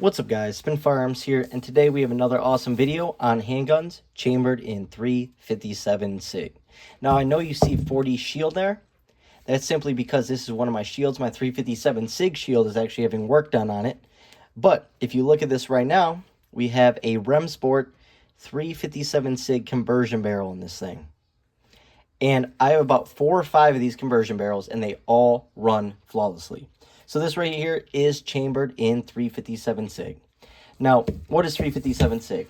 What's up guys, Spin Firearms here, and today we have another awesome video on handguns chambered in 357 SIG. Now I know you see 40 Shield there. That's simply because this is one of my shields. My 357 SIG shield is actually having work done on it. But if you look at this right now, we have a Remsport 357 SIG conversion barrel in this thing. And I have about 4 or 5 of these conversion barrels, and they all run flawlessly. So this right here is chambered in 357 SIG. Now, what is 357 SIG?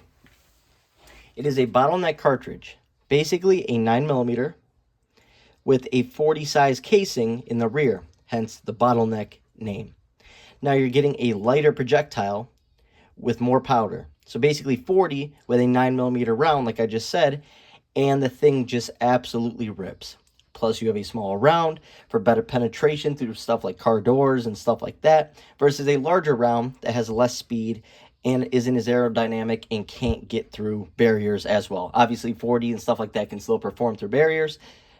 It is a bottleneck cartridge, basically a 9mm with a 40 size casing in the rear, hence the bottleneck name. Now you're getting a lighter projectile with more powder. So basically 40 with a 9mm round, like I just said, and the thing just absolutely rips. Plus you have a smaller round for better penetration through stuff like car doors and stuff like that, versus a larger round that has less speed and isn't as aerodynamic and can't get through barriers as well. Obviously 40 and stuff like that can still perform through barriers,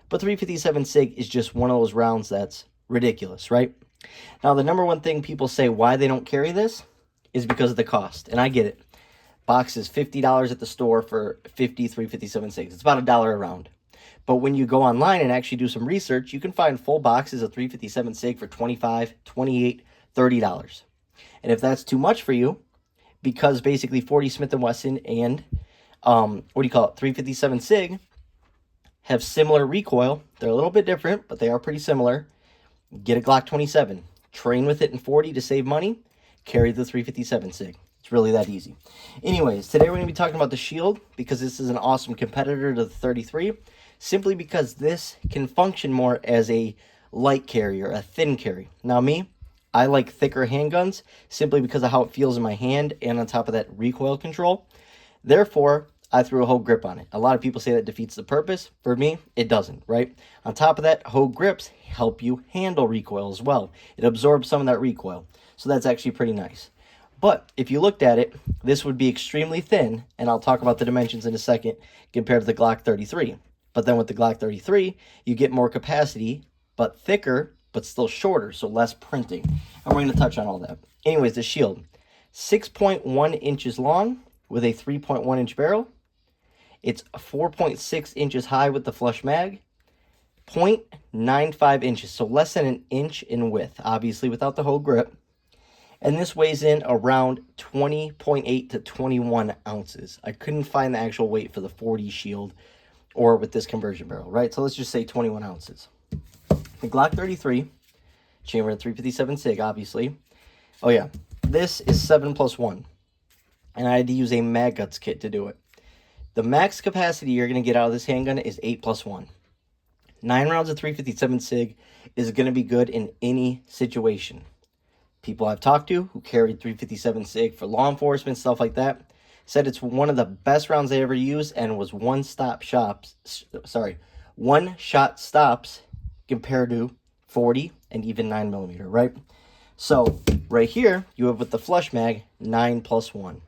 but 357 SIG is just one of those rounds that's ridiculous, right? Now the number one thing people say why they don't carry this is because of the cost, and I get it. Box is $50 at the store for 50 357 SIGs. It's about $1 a round. But when you go online and actually do some research, you can find full boxes of 357 SIG for $25, $28, $30. And if that's too much for you, because basically 40 Smith & Wesson and 357 SIG have similar recoil. They're a little bit different, but they are pretty similar. Get a Glock 27. Train with it in 40 to save money. Carry the 357 SIG. It's really that easy. Anyways, today we're going to be talking about the Shield because this is an awesome competitor to the 33. Simply because this can function more as a light carrier, a thin carry. Now me, I like thicker handguns simply because of how it feels in my hand and on top of that recoil control. Therefore, I threw a Hogue grip on it. A lot of people say that defeats the purpose. For me, it doesn't, right? On top of that, Hogue grips help you handle recoil as well. It absorbs some of that recoil. So that's actually pretty nice. But if you looked at it, this would be extremely thin, and I'll talk about the dimensions in a second compared to the Glock 33. But then with the Glock 33, you get more capacity, but thicker, but still shorter, so less printing. And we're going to touch on all that. Anyways, the Shield, 6.1 inches long with a 3.1 inch barrel. It's 4.6 inches high with the flush mag, 0.95 inches, so less than an inch in width, obviously without the whole grip. And this weighs in around 20.8 to 21 ounces. I couldn't find the actual weight for the 40 Shield or with this conversion barrel, right? So let's just say 21 ounces. The Glock 33, chambered in 357 SIG, obviously. Oh yeah, this is 7+1. And I had to use a Mag Guts kit to do it. The max capacity you're going to get out of this handgun is 8+1. 9 rounds of 357 SIG is going to be good in any situation. People I've talked to who carried 357 SIG for law enforcement, stuff like that, said it's one of the best rounds they ever used and was one-shot stops compared to 40 and even 9mm, right? So right here, you have with the flush mag, 9+1.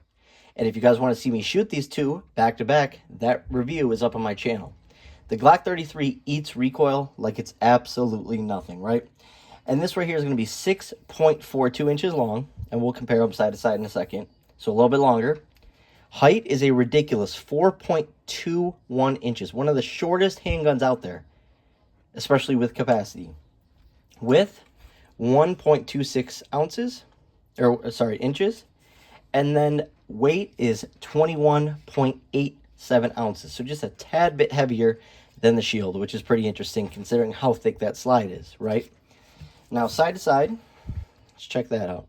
And if you guys want to see me shoot these two back to back, that review is up on my channel. The Glock 33 eats recoil like it's absolutely nothing, right? And this right here is going to be 6.42 inches long, and we'll compare them side to side in a second. So a little bit longer. Height is a ridiculous 4.21 inches, one of the shortest handguns out there, especially with capacity. Width, 1.26 inches, and then weight is 21.87 ounces, so just a tad bit heavier than the Shield, which is pretty interesting considering how thick that slide is, right? Now side to side, let's check that out.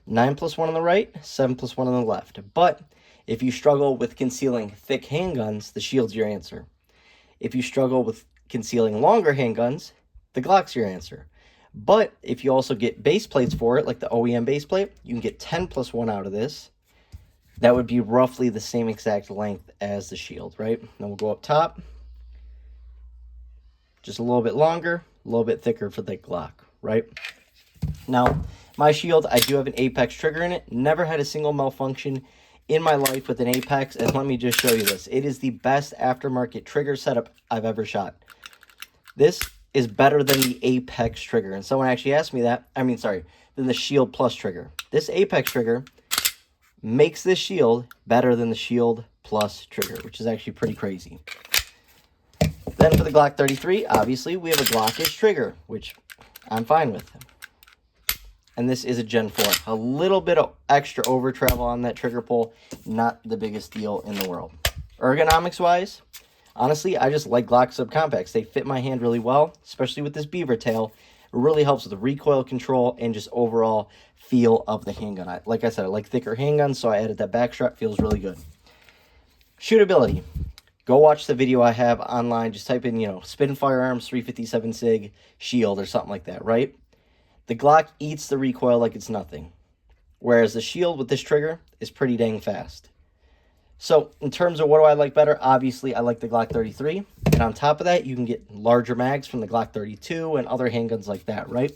9+1 on the right, 7+1 on the left. But if you struggle with concealing thick handguns, the Shield's your answer. If you struggle with concealing longer handguns, the Glock's your answer. But if you also get base plates for it, like the OEM base plate, you can get 10+1 out of this. That would be roughly the same exact length as the Shield, right? Then we'll go up top. Just a little bit longer, a little bit thicker for the Glock, right? Now, my Shield, I do have an Apex trigger in it. Never had a single malfunction in my life with an Apex, and let me just show you this. It is the best aftermarket trigger setup I've ever shot. This is better than the Apex trigger, and someone actually asked me that. than the Shield Plus trigger. This Apex trigger makes this Shield better than the Shield Plus trigger, which is actually pretty crazy. Then for the Glock 33, obviously, we have a Glockish trigger, which I'm fine with. And this is a Gen 4. A little bit of extra over travel on that trigger pull, not the biggest deal in the world. Ergonomics-wise, honestly, I just like Glock subcompacts. They fit my hand really well, especially with this beaver tail. It really helps with the recoil control and just overall feel of the handgun. Like I said, I like thicker handguns, so I added that back strap. Feels really good. Shootability. Go watch the video I have online. Just type in, spin firearms, 357 SIG, Shield, or something like that, right? The Glock eats the recoil like it's nothing, whereas the Shield with this trigger is pretty dang fast. So in terms of what do I like better, obviously I like the Glock 33. And on top of that, you can get larger mags from the Glock 32 and other handguns like that, right?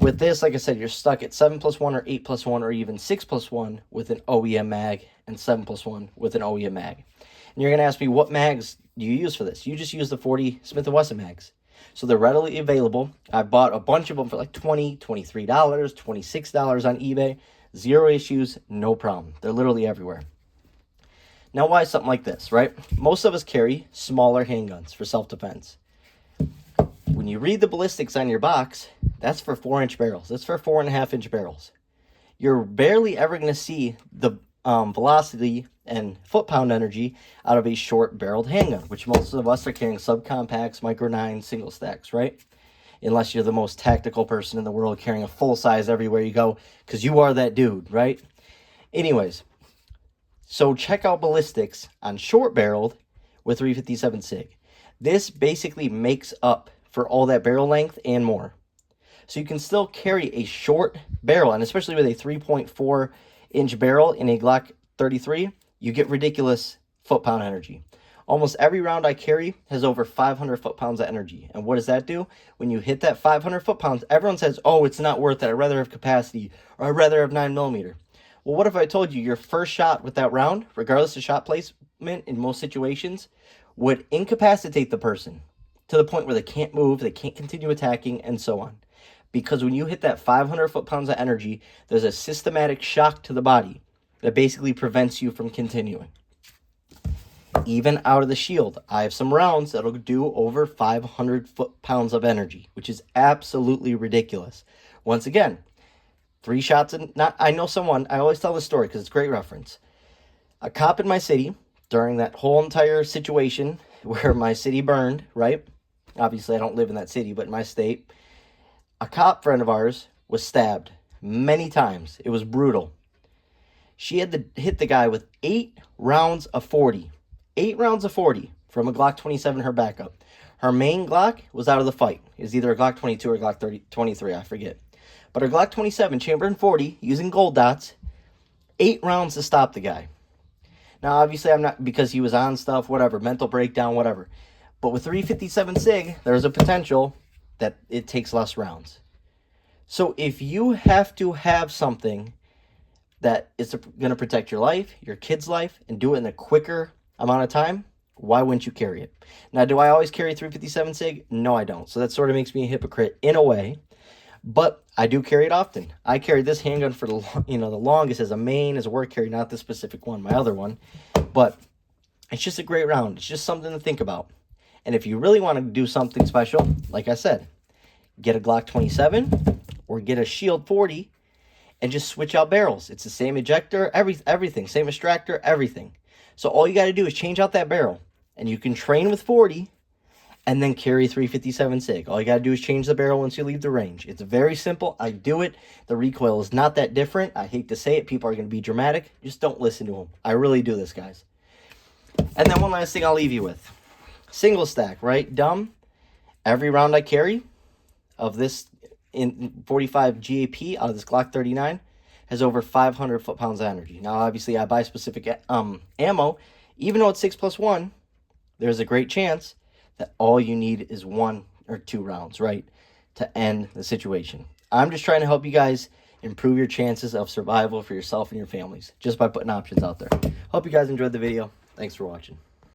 With this, like I said, you're stuck at 7+1 or 8+1 or even 6+1 with an OEM mag and 7+1 with an OEM mag. And you're going to ask me, what mags do you use for this? You just use the 40 Smith & Wesson mags. So they're readily available. I bought a bunch of them for like $20, $23, $26 on eBay. Zero issues, no problem. They're literally everywhere. Now, why something like this, right? Most of us carry smaller handguns for self-defense. When you read the ballistics on your box, that's for 4-inch barrels. That's for 4.5-inch barrels. You're barely ever going to see the velocity and foot-pound energy out of a short-barreled handgun, which most of us are carrying subcompacts, micro 9, single stacks, right? Unless you're the most tactical person in the world carrying a full size everywhere you go, because you are that dude, right? Anyways, so check out Ballistics on short-barreled with 357 SIG. This basically makes up for all that barrel length and more. So you can still carry a short barrel, and especially with a 3.4-inch barrel in a Glock 33, you get ridiculous foot-pound energy. Almost every round I carry has over 500 foot-pounds of energy. And what does that do? When you hit that 500 foot-pounds, everyone says, oh, it's not worth it. I'd rather have capacity, or I'd rather have 9mm. Well, what if I told you your first shot with that round, regardless of shot placement in most situations, would incapacitate the person to the point where they can't move, they can't continue attacking, and so on. Because when you hit that 500 foot-pounds of energy, there's a systematic shock to the body that basically prevents you from continuing. Even out of the Shield, I have some rounds that'll do over 500 foot-pounds of energy, which is absolutely ridiculous. Once again, 3 shots and I know someone, I always tell this story because it's a great reference. A cop in my city, during that whole entire situation where my city burned, right? Obviously, I don't live in that city, but in my state, a cop friend of ours was stabbed many times. It was brutal. She had to hit the guy with 8 rounds of 40. 8 rounds of 40 from a Glock 27, her backup. Her main Glock was out of the fight. It was either a Glock 22 or Glock 23, I forget. But her Glock 27, chambered in 40, using gold dots, 8 rounds to stop the guy. Now, obviously, I'm not, because he was on stuff, whatever, mental breakdown, whatever. But with 357 SIG, there's a potential that it takes less rounds. So if you have to have something that is going to protect your life, your kid's life, and do it in a quicker amount of time, why wouldn't you carry it? Now, do I always carry 357 SIG? No, I don't. So that sort of makes me a hypocrite in a way. But I do carry it often. I carried this handgun for the longest as a main, as a work carry, not the specific one, my other one. But it's just a great round. It's just something to think about. And if you really want to do something special, like I said, get a Glock 27 or get a Shield 40 and just switch out barrels. It's the same ejector, everything, same extractor, everything. So all you got to do is change out that barrel, and you can train with 40 and then carry 357 SIG. All you got to do is change the barrel once you leave the range. It's very simple. I do it. The recoil is not that different. I hate to say it. People are going to be dramatic. Just don't listen to them. I really do this, guys. And then one last thing I'll leave you with. Single stack, right? Dumb. Every round I carry of this in 45 GAP out of this Glock 39 has over 500 foot-pounds of energy. Now, obviously, I buy specific ammo. Even though it's 6+1, there's a great chance that all you need is 1 or 2 rounds, right, to end the situation. I'm just trying to help you guys improve your chances of survival for yourself and your families just by putting options out there. Hope you guys enjoyed the video. Thanks for watching.